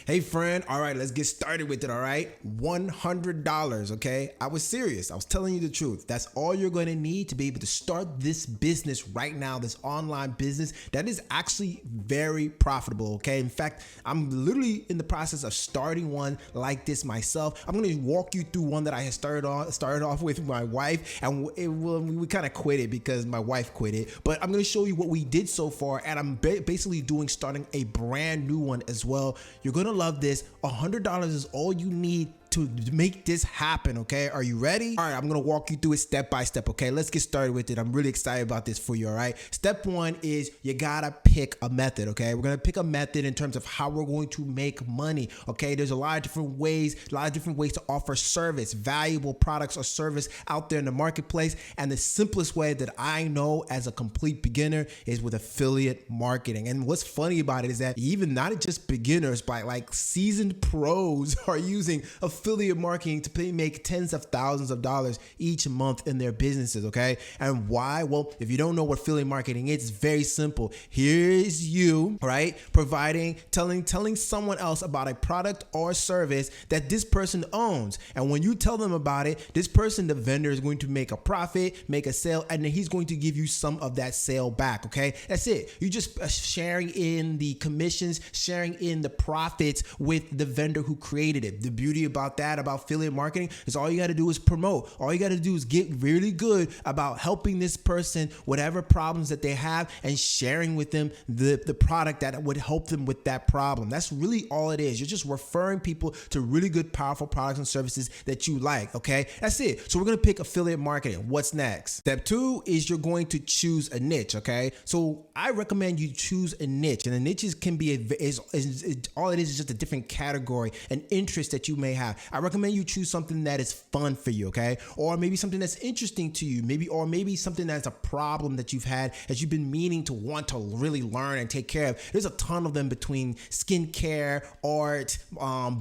Hey friend, all right, let's get started with it, all right? $100, okay? I was serious. I was telling you the truth. That's all you're going to need to be able to start this business right now, this online business that is actually very profitable, okay? In fact, I'm literally in the process of starting one like this myself. I'm going to walk you through one that I had started off with my wife, and we kind of quit it because my wife quit it. But I'm going to show you what we did so far, and I'm basically starting a brand new one as well. You're going to love this. $100 is all you need to make this happen, okay? Are you ready? All right, I'm gonna walk you through it step by step, okay? Let's get started with it. I'm really excited about this for you, all right? Step one is you gotta pick a method, okay? We're gonna pick a method in terms of how we're going to make money, okay? There's a lot of different ways to offer service, valuable products or service out there in the marketplace. And the simplest way that I know as a complete beginner is with affiliate marketing. And what's funny about it is that even not just beginners, but like seasoned pros are using affiliate marketing to make tens of thousands of dollars each month in their businesses, okay? And why? Well, if you don't know what affiliate marketing is, it's very simple. Here's you, right? Telling someone else about a product or service that this person owns. And when you tell them about it, this person, the vendor, is going to make a profit, make a sale, and then he's going to give you some of that sale back, okay? That's it. You just sharing in the commissions, sharing in the profits with the vendor who created it. The beauty about affiliate marketing is all you got to do is promote. All you got to do is get really good about helping this person, whatever problems that they have, and sharing with them the product that would help them with that problem. That's really all it is. You're just referring people to really good, powerful products and services that you like, okay? That's it. So we're going to pick affiliate marketing. What's next? Step two is you're going to choose a niche, okay? So I recommend you choose a niche, and the niches can be all it is just a different category, an interest that you may have. I recommend you choose something that is fun for you, okay? Or maybe something that's interesting to you, maybe something that's a problem that you've had that you've been meaning to want to really learn and take care of. There's a ton of them between skincare, art,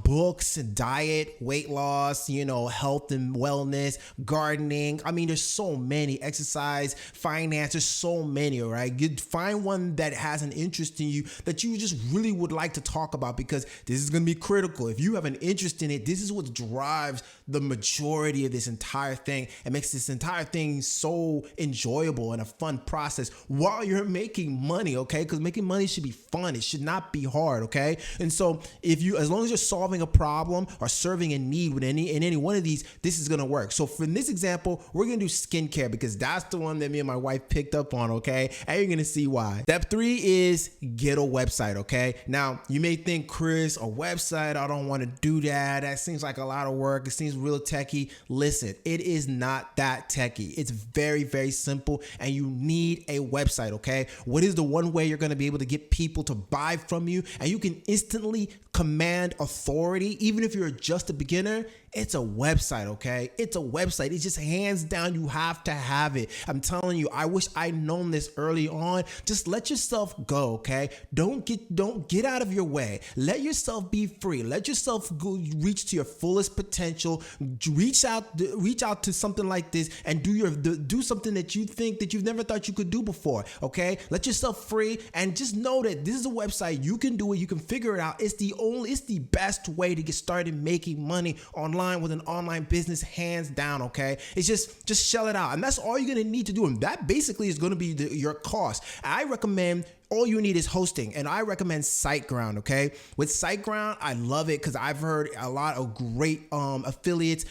books, diet, weight loss, health and wellness, gardening. I mean, there's so many. Exercise, finance, there's so many, all right? You find one that has an interest in you that you just really would like to talk about, because this is going to be critical. If you have an interest in it, this is what drives the majority of this entire thing and makes this entire thing so enjoyable and a fun process while you're making money, okay? Because making money should be fun. It should not be hard, okay? And so as long as you're solving a problem or serving a need in any one of these, this is gonna work. So for this example, we're gonna do skincare because that's the one that me and my wife picked up on, okay? And you're gonna see why. Step three is get a website, okay? Now, you may think, Chris, a website, I don't want to do that. That seems like a lot of work. It seems real techie. Listen, it is not that techie. It's very, very simple, and you need a website, okay? What is the one way you're going to be able to get people to buy from you, and you can instantly command authority, even if you're just a beginner? It's a website, okay? It's a website. It's just hands down, you have to have it. I'm telling you, I wish I'd known this early on. Just let yourself go, okay? Don't get out of your way. Let yourself be free. Let yourself go reach to your fullest potential. Reach out to something like this and do something that you think that you've never thought you could do before, okay? Let yourself free and just know that this is a website. You can do it. You can figure it out. It's the best way to get started making money online with an online business, hands down, okay? It's just shell it out, and that's all you're gonna need to do, and that basically is gonna be your cost. I recommend all you need is hosting, and I recommend SiteGround, okay? With SiteGround, I love it because I've heard a lot of great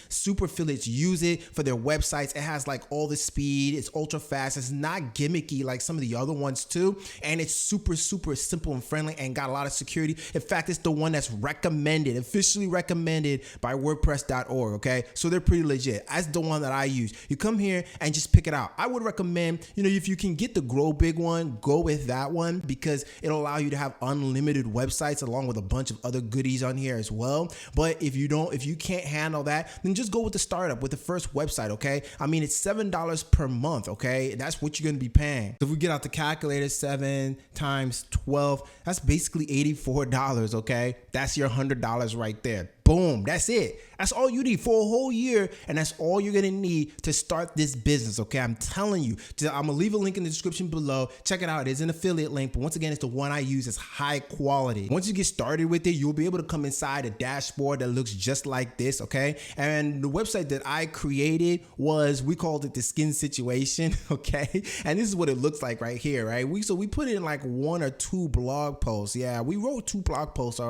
super affiliates use it for their websites. It has like all the speed, it's ultra fast, it's not gimmicky like some of the other ones too, and it's super, super simple and friendly and got a lot of security. In fact, it's the one that's officially recommended by WordPress.org, okay? So they're pretty legit. That's the one that I use. You come here and just pick it out. I would recommend, if you can get the Grow Big one, go with that one, because it'll allow you to have unlimited websites along with a bunch of other goodies on here as well. But if you can't handle that, then just go with the startup, with the first website, okay? I mean, it's $7 per month, okay? That's what you're gonna be paying. So if we get out the calculator, 7 times 12, that's basically $84, okay? That's your $100 right there. boom, that's it. That's all you need for a whole year, and that's all you're gonna need to start this business, okay? I'm telling you. I'm gonna leave a link in the description below. Check it out. It's an affiliate link, but once again, it's the one I use. It's high quality. Once you get started with it, you'll be able to come inside a dashboard that looks just like this, okay? And the website that I created we called it the skin situation, okay? And this is what it looks like right here, right? So we put in like 1 or 2 blog posts. Yeah, we wrote 2 blog posts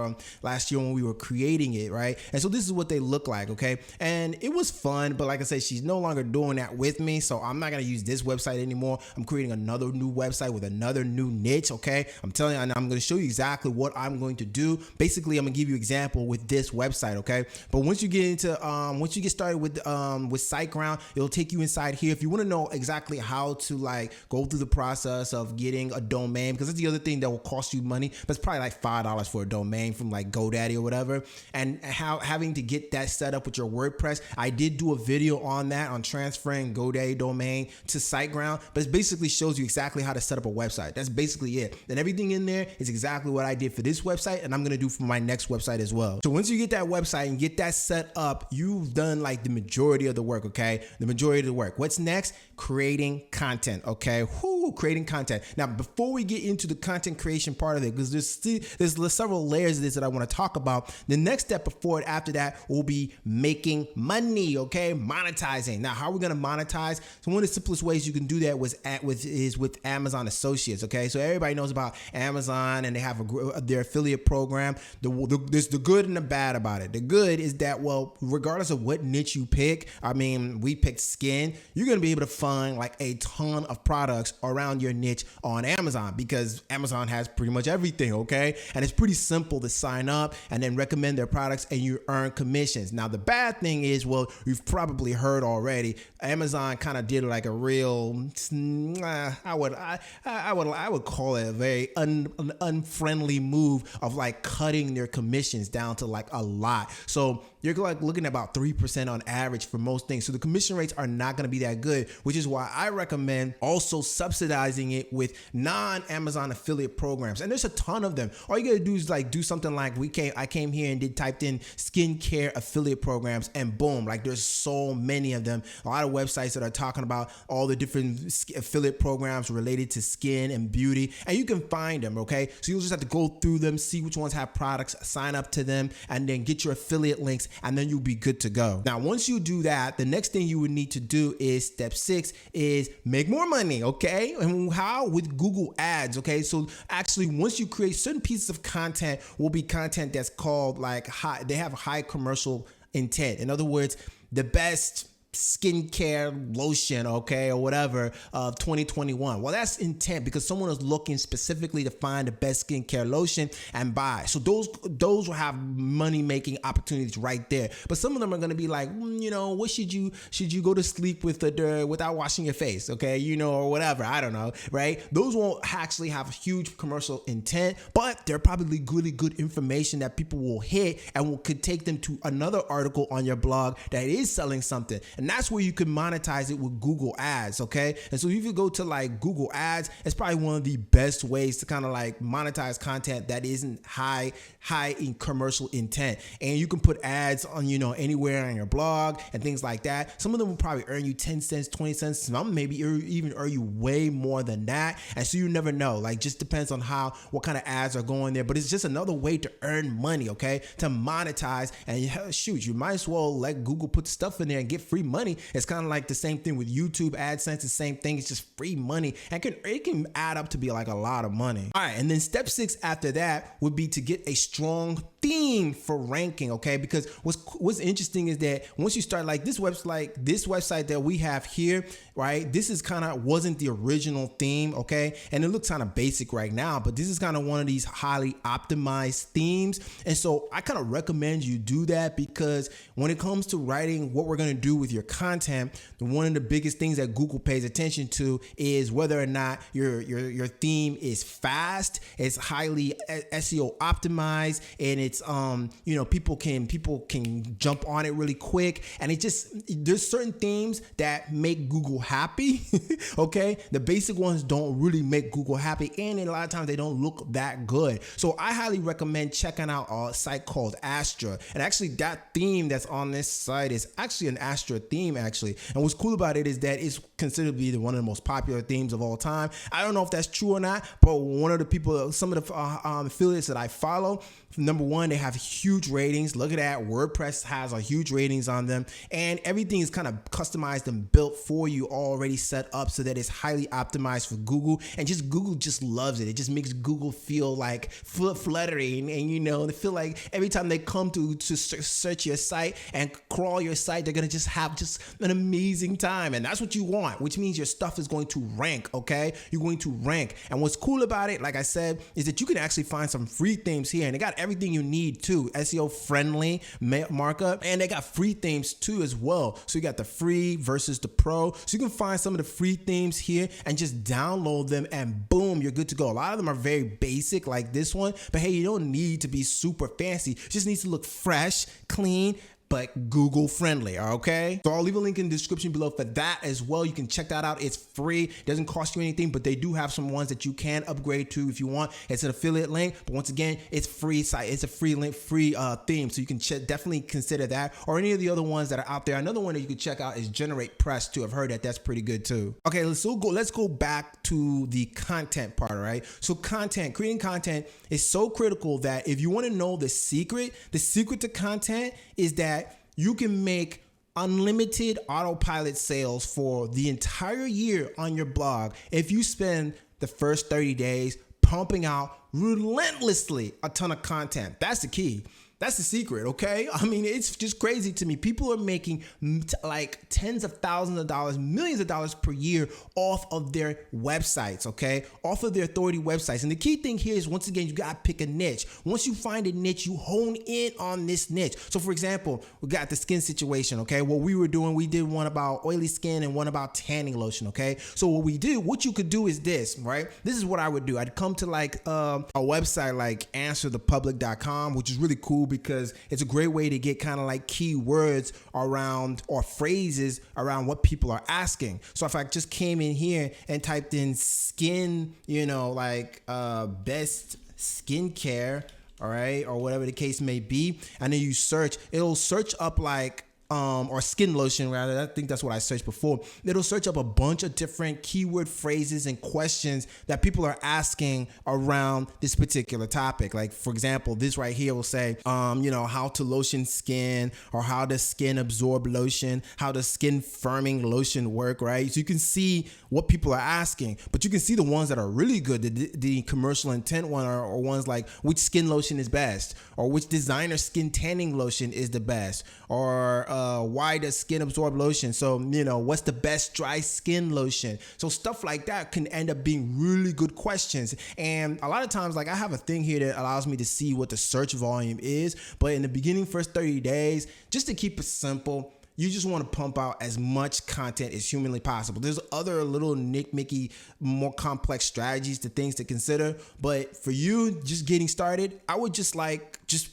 last year when we were creating it, right? And so this is what they look like, okay? And it was fun, but like I said, she's no longer doing that with me, so I'm not gonna use this website anymore. I'm creating another new website with another new niche, okay? I'm telling you, and I'm gonna show you exactly what I'm going to do. Basically, I'm gonna give you an example with this website, okay? But once you get started with SiteGround, it'll take you inside here. If you want to know exactly how to like go through the process of getting a domain, because that's the other thing that will cost you money, but it's probably like $5 for a domain from like GoDaddy or whatever, and how having to get that set up with your WordPress. I did do a video on that, on transferring GoDaddy domain to SiteGround, but it basically shows you exactly how to set up a website. That's basically it. And everything in there is exactly what I did for this website, and I'm gonna do for my next website as well. So once you get that website and get that set up, you've done like the majority of the work, okay? The majority of the work. What's next? Creating content, okay? Creating content. Now, before we get into the content creation part of it, because there's several layers of this that I want to talk about. The next step before it, after that, will be making money, okay? Monetizing. Now, how are we going to monetize? So one of the simplest ways you can do that is with Amazon Associates, okay? So everybody knows about Amazon, and they have their affiliate program. There's the good and the bad about it. The good is that, well, regardless of what niche you pick, I mean, we picked skin, you're going to be able to find like a ton of products around your niche on Amazon, because Amazon has pretty much everything, okay? And it's pretty simple to sign up and then recommend their products, and you earn commissions. Now, the bad thing is, well, you've probably heard already, Amazon kind of did like a real, I would call it a very unfriendly move of like cutting their commissions down to like a lot. So you're like looking at about 3% on average for most things. So the commission rates are not going to be that good, which is why I recommend also subsidizing it with non-Amazon affiliate programs. And there's a ton of them. All you got to do is like do something like I came here and typed in skincare affiliate programs, and boom, like there's so many of them. A lot of websites that are talking about all the different affiliate programs related to skin and beauty, and you can find them, okay? So you'll just have to go through them, see which ones have products, sign up to them, and then get your affiliate links, and then you'll be good to go. Now, once you do that, the next thing you would need to do is step 6 is make more money, okay? And how? With Google Ads, okay? So actually, once you create certain pieces of content, will be content that's called like they have high commercial intent. In other words, the best skincare lotion, okay, or whatever, of 2021. Well, that's intent, because someone is looking specifically to find the best skincare lotion and buy. So those will have money making opportunities right there. But some of them are going to be like, you know, what should you go to sleep with without washing your face, okay, you know, or whatever, I don't know, right? Those won't actually have huge commercial intent, but they're probably really good information that people will hit and could take them to another article on your blog that is selling something. And that's where you can monetize it with Google Ads, okay? And so if you go to like Google Ads, it's probably one of the best ways to kind of like monetize content that isn't high in commercial intent. And you can put ads on, you know, anywhere on your blog and things like that. Some of them will probably earn you 10 cents, 20 cents. Some maybe even earn you way more than that. And so you never know. Like, just depends on what kind of ads are going there. But it's just another way to earn money, okay? To monetize. And shoot, you might as well let Google put stuff in there and get free money. It's kind of like the same thing with YouTube AdSense. The same thing. It's just free money, and it can add up to be like a lot of money. All right, and then step 6 after that would be to get a strong theme for ranking, okay? Because what's interesting is that once you start like this website that we have here, right? This is wasn't the original theme, okay? And it looks kind of basic right now, but this is kind of one of these highly optimized themes. And so I kind of recommend you do that, because when it comes to writing what we're going to do with your content, one of the biggest things that Google pays attention to is whether or not your theme is fast, it's highly SEO optimized, and it's people can jump on it really quick. And there's certain themes that make Google happy. Okay, the basic ones don't really make Google happy, and a lot of times they don't look that good. So I highly recommend checking out a site called Astra. And actually that theme that's on this site is actually an Astra theme actually. And what's cool about it is that it's considered to be one of the most popular themes of all time. I don't know if that's true or not, but some of the affiliates that I follow, number one, they have huge ratings. Look at that. WordPress has a huge ratings on them, and everything is kind of customized and built for you, already set up so that it's highly optimized for Google. And Google just loves it. It just makes Google feel like fluttering, and they feel like every time they come to search your site and crawl your site, they're gonna just have an amazing time. And that's what you want, which means your stuff is going to rank. Okay, you're going to rank. And what's cool about it, like I said, is that you can actually find some free themes here, and they got everything you need too. SEO friendly markup, and they got free themes too as well. So you got the free versus the pro. So you can find some of the free themes here and just download them, and boom, you're good to go. A lot of them are very basic like this one, but hey, you don't need to be super fancy. It just needs to look fresh, clean, but Google friendly, okay? So I'll leave a link in the description below for that as well. You can check that out. It's free. It doesn't cost you anything, but they do have some ones that you can upgrade to if you want. It's an affiliate link, but once again, it's free site. It's a free link, free theme. So you can definitely consider that, or any of the other ones that are out there. Another one that you can check out is Generate Press too. I've heard that that's pretty good too. Okay, let's go back to the content part, all right? So creating content is so critical that if you want to know the secret to content is that you can make unlimited autopilot sales for the entire year on your blog if you spend the first 30 days pumping out relentlessly a ton of content. That's the key. That's the secret, okay? I mean, it's just crazy to me. People are making like tens of thousands of dollars, millions of dollars per year off of their websites, okay? Off of their authority websites. And the key thing here is, once again, you gotta pick a niche. Once you find a niche, you hone in on this niche. So for example, we got the skin situation, okay? What we did one about oily skin and one about tanning lotion, okay? So what you could do is this, right? This is what I would do. I'd come to like a website like answerthepublic.com, which is really cool because it's a great way to get kind of like keywords around or phrases around what people are asking. So if I just came in here and typed in skin, best skincare, all right, or whatever the case may be, and then you search, it'll search up like or skin lotion rather. I think that's what I searched before. It'll search up a bunch of different keyword phrases and questions that people are asking around this particular topic. Like for example, this right here will say, how to lotion skin, or how does skin absorb lotion? How does skin firming lotion work, right? So you can see what people are asking, but you can see the ones that are really good. The commercial intent one are ones like which skin lotion is best, or which designer skin tanning lotion is the best, or why does skin absorb lotion? So, what's the best dry skin lotion? So stuff like that can end up being really good questions. And a lot of times, like I have a thing here that allows me to see what the search volume is. But in the beginning, first 30 days, just to keep it simple, you just want to pump out as much content as humanly possible. There's other little nitpicky, more complex strategies to things to consider. But for you just getting started, I would just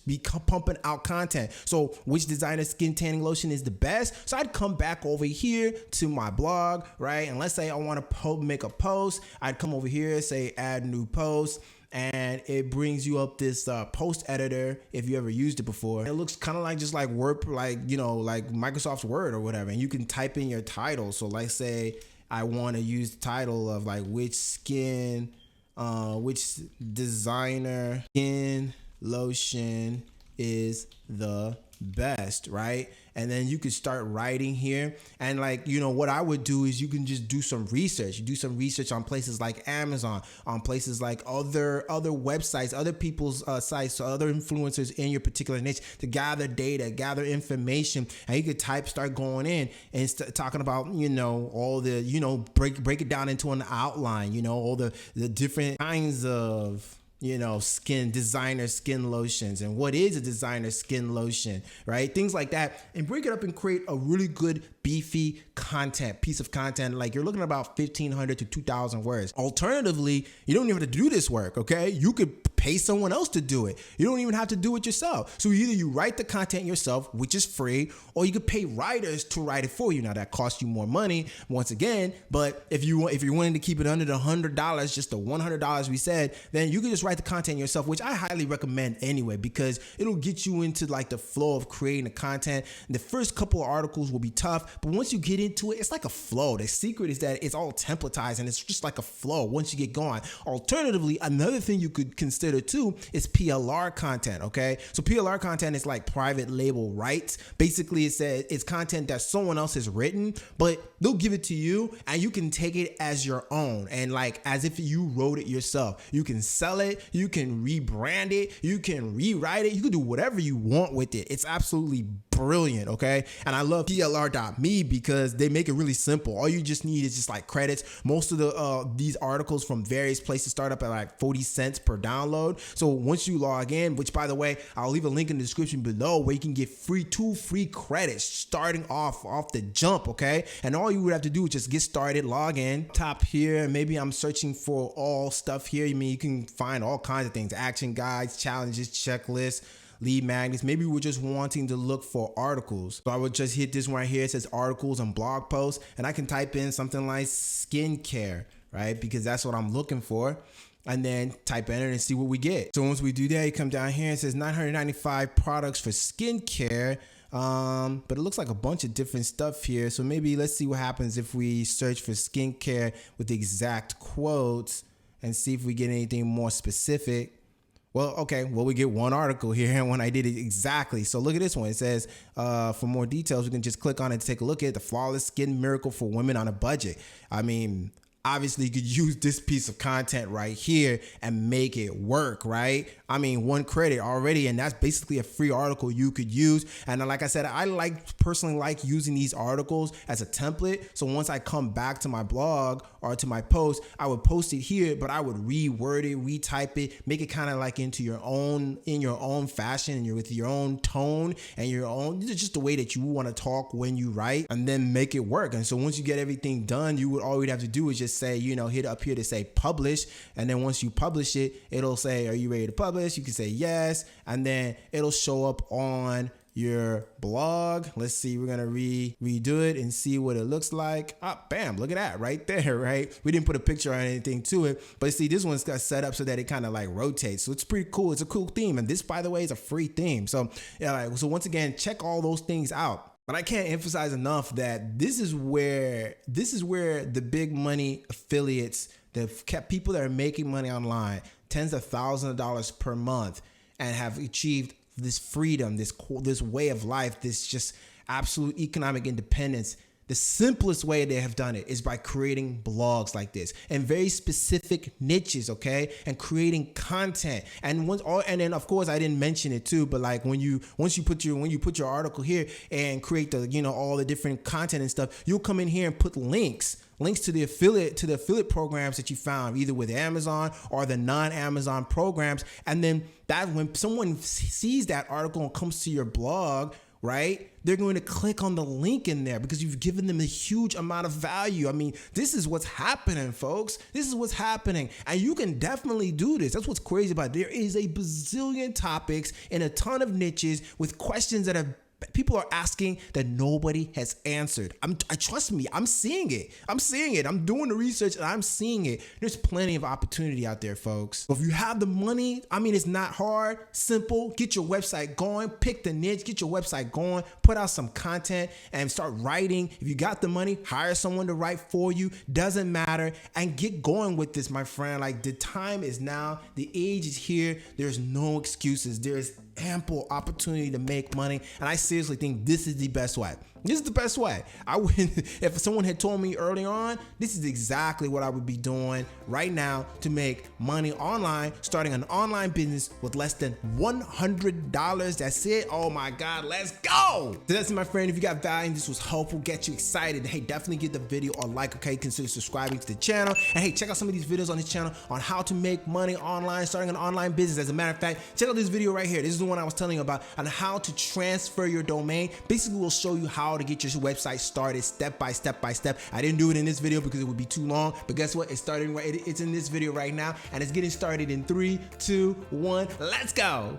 be pumping out content. So which designer skin tanning lotion is the best? So I'd come back over here to my blog, right? And let's say I want to make a post. I'd come over here, say add new post. And it brings you up this post editor if you ever used it before. It looks kind of like just like Word, like Microsoft's Word or whatever. And you can type in your title. So like say I want to use the title of like which designer skin lotion is the best, right? And then you could start writing here. And what I would do is you can just do some research. You do some research on places like Amazon, on places like other websites, other people's sites, so other influencers in your particular niche, to gather data, gather information. And you could start going in and talking about, all the, break it down into an outline, all the different kinds of designer skin lotions, and what is a designer skin lotion, right? Things like that, and break it up and create a really good beefy piece of content. Like you're looking at about 1,500 to 2,000 words. Alternatively, you don't even have to do this work, okay? You could pay someone else to do it. You don't even have to do it yourself. So either you write the content yourself, which is free, or you could pay writers to write it for you. Now that costs you more money once again, but if you're wanting to keep it under the $100, just the $100 we said, then you can just write the content yourself, which I highly recommend anyway, because it'll get you into like the flow of creating the content. The first couple of articles will be tough, but once you get into it, it's like a flow. The secret is that it's all templatized and it's just like a flow once you get going. Alternatively, another thing you could consider too is PLR content, okay? So PLR content is like private label rights. Basically, it says it's content that someone else has written, but they'll give it to you and you can take it as your own and like as if you wrote it yourself. You can sell it, you can rebrand it, you can rewrite it, you can do whatever you want with it. It's absolutely brilliant, okay? And I love PLR.me because they make it really simple. All you just need is just like credits. Most of these articles from various places start up at like 40 cents per download. So once you log in, which by the way, I'll leave a link in the description below where you can get two free credits starting off the jump, okay? And all you would have to do is just get started, log in, top here, and maybe I'm searching for all stuff here. I mean, you can find all kinds of things, action guides, challenges, checklists, lead magnets. Maybe we're just wanting to look for articles. So I would just hit this one right here. It says articles and blog posts, and I can type in something like skincare, right? Because that's what I'm looking for. And then type enter and see what we get. So once we do that, you come down here and it says 995 products for skincare. But it looks like a bunch of different stuff here. So maybe let's see what happens if we search for skincare with the exact quotes and see if we get anything more specific. Well, okay, well, we get one article here and when I did it exactly. So look at this one. It says, for more details, we can just click on it to take a look at the flawless skin miracle for women on a budget. I mean, obviously you could use this piece of content right here and make it work, right? I mean, one credit already, and that's basically a free article you could use. And like I said, I personally like using these articles as a template. So once I come back to my blog or to my post, I would post it here, but I would reword it, retype it, make it kind of like in your own fashion and with your own tone and your own, just the way that you want to talk when you write, and then make it work. And so once you get everything done, all you'd have to do is just say, hit up here to say publish. And then once you publish it, it'll say, are you ready to publish? You can say yes. And then it'll show up on your blog. Let's see, we're gonna redo it and see what it looks like. Bam, look at that right there, right? We didn't put a picture or anything to it, but see, this one's got set up so that it kind of like rotates. So it's pretty cool. It's a cool theme. And this, by the way, is a free theme. So yeah, so once again, check all those things out. But I can't emphasize enough that this is where the big money affiliates, the people that are making money online, tens of thousands of dollars per month, and have achieved this freedom, this way of life, this just absolute economic independence. The simplest way they have done it is by creating blogs like this and very specific niches, okay, and creating content. And then of course I didn't mention it too, but like when you put your article here and create the all the different content and stuff, you'll come in here and put links to the affiliate programs that you found either with Amazon or the non-Amazon programs. And then that when someone sees that article and comes to your blog, right, they're going to click on the link in there because you've given them a huge amount of value. I mean, this is what's happening, folks. This is what's happening. And you can definitely do this. That's what's crazy about it. There is a bazillion topics and a ton of niches with questions that people are asking that nobody has answered. Trust me, I'm seeing it. I'm doing the research and I'm seeing it. There's plenty of opportunity out there, folks. So if you have the money, I mean, it's not hard, simple. Get your website going, pick the niche, get your website going, put out some content and start writing. If you got the money, hire someone to write for you. Doesn't matter. And get going with this, my friend. Like, the time is now. The age is here. There's no excuses. There's ample opportunity to make money, and I seriously think this is the best way. This is the best way. I would, if someone had told me early on, this is exactly what I would be doing right now to make money online, starting an online business with less than $100. That's it. Oh my God, let's go. So that's it, my friend. If you got value and this was helpful, get you excited, hey, definitely give the video a like, okay? Consider subscribing to the channel. And hey, check out some of these videos on this channel on how to make money online, starting an online business. As a matter of fact, check out this video right here. This is the one I was telling you about on how to transfer your domain. Basically, we'll show you how to get your website started step by step. I didn't do it in this video because it would be too long, but guess what? It's starting right. It's in this video right now, and it's getting started in 3, 2, 1. Let's go.